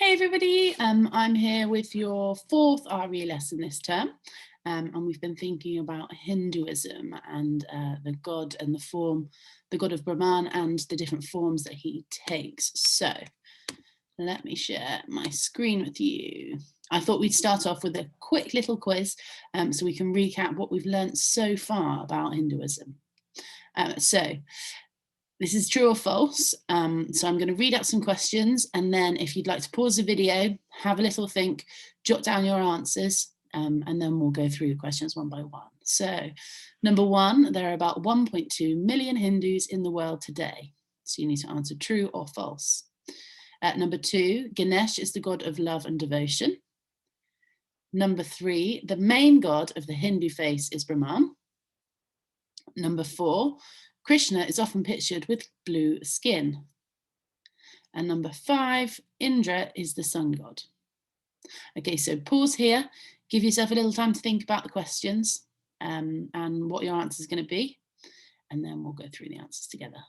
Hey everybody, I'm here with your fourth RE lesson this term, and we've been thinking about Hinduism and the god and the god of Brahman and the different forms that he takes. So let me share my screen with you. I thought we'd start off with a quick little quiz so we can recap what we've learned so far about Hinduism. So this is true or false. So I'm going to read out some questions, and then if you'd like to pause the video, have a little think, jot down your answers, and then we'll go through the questions one by one. So number one, there are about 1.2 million Hindus in the world today. So you need to answer true or false. Number two, Ganesh is the god of love and devotion. Number three, the main god of the Hindu faith is Brahman. Number four, Krishna is often pictured with blue skin. And number five, Indra is the sun god. Okay, so pause here, give yourself a little time to think about the questions and what your answer is going to be, and then we'll go through the answers together.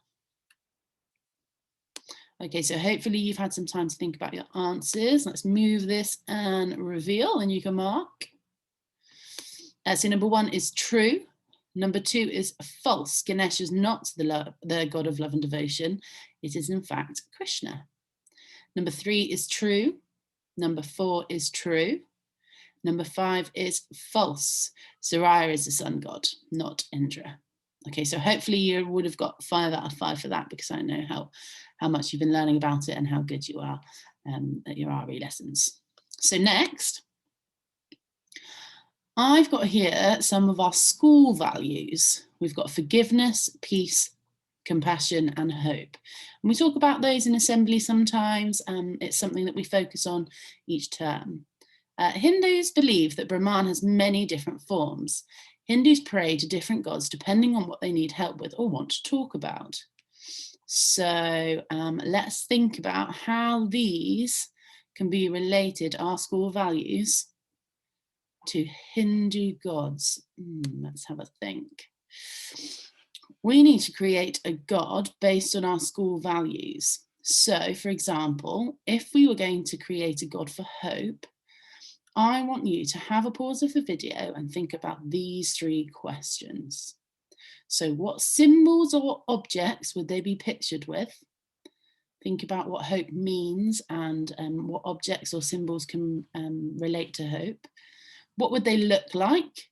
Okay, so hopefully you've had some time to think about your answers. Let's move this and reveal, and you can mark. So number one is true. Number two is false. Ganesh is not the god of love and devotion. It is in fact Krishna. Number three is true. Number four is true. Number five is false. Surya is the sun god, not Indra. Okay, so hopefully you would have got 5 out of 5 for that, because I know how much you've been learning about it and how good you are at your RE lessons. So next, I've got here some of our school values. We've got forgiveness, peace, compassion, and hope. And we talk about those in assembly sometimes. It's something that we focus on each term. Hindus believe that Brahman has many different forms. Hindus pray to different gods depending on what they need help with or want to talk about. So let's think about how these can be related, our school values, to Hindu gods. Let's have a think. We need to create a god based on our school values. So, for example, if we were going to create a god for hope, I want you to have a pause of the video and think about these 3 questions. So what symbols or objects would they be pictured with? Think about what hope means and what objects or symbols can relate to hope. What would they look like?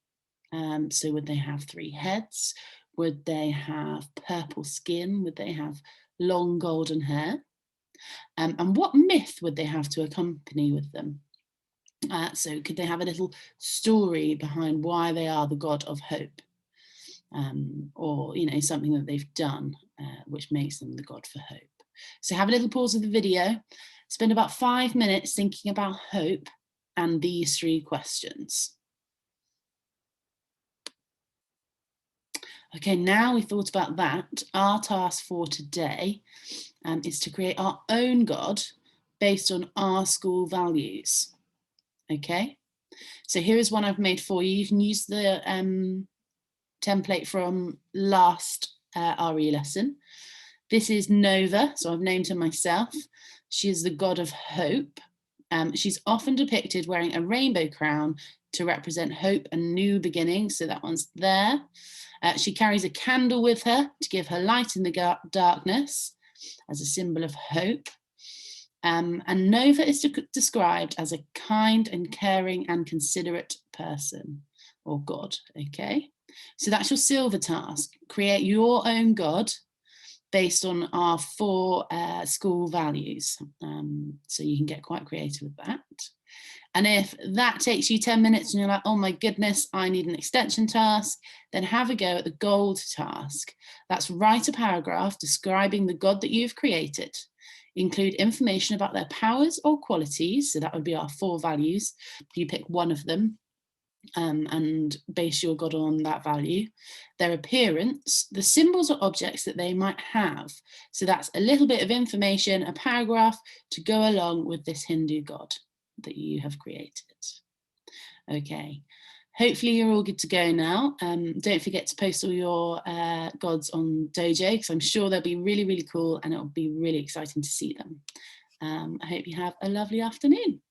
So would they have 3 heads? Would they have purple skin? Would they have long golden hair? And what myth would they have to accompany with them? So could they have a little story behind why they are the god of hope? Or, something that they've done which makes them the god for hope. So have a little pause of the video, spend about 5 minutes thinking about hope and these 3 questions. Okay, now we've thought about that, our task for today is to create our own god based on our school values. Okay, so here is one I've made for you. You can use the template from last RE lesson. This is Nova, so I've named her myself. She is the god of hope. She's often depicted wearing a rainbow crown to represent hope and new beginnings, so that one's there. She carries a candle with her to give her light in the darkness as a symbol of hope. And Nova is described as a kind and caring and considerate person or god, okay? So that's your silver task. Create your own god based on our 4 school values. So you can get quite creative with that. And if that takes you 10 minutes and you're like, oh my goodness, I need an extension task, then have a go at the gold task. That's write a paragraph describing the god that you've created. Include information about their powers or qualities. So that would be our 4 values. You pick one of them. And base your god on that value. Their appearance, the symbols or objects that they might have. So that's a little bit of information, a paragraph to go along with this Hindu god that you have created. Okay, hopefully you're all good to go now. Don't forget to post all your gods on Dojo, because I'm sure they'll be really, really cool and it'll be really exciting to see them. I hope you have a lovely afternoon.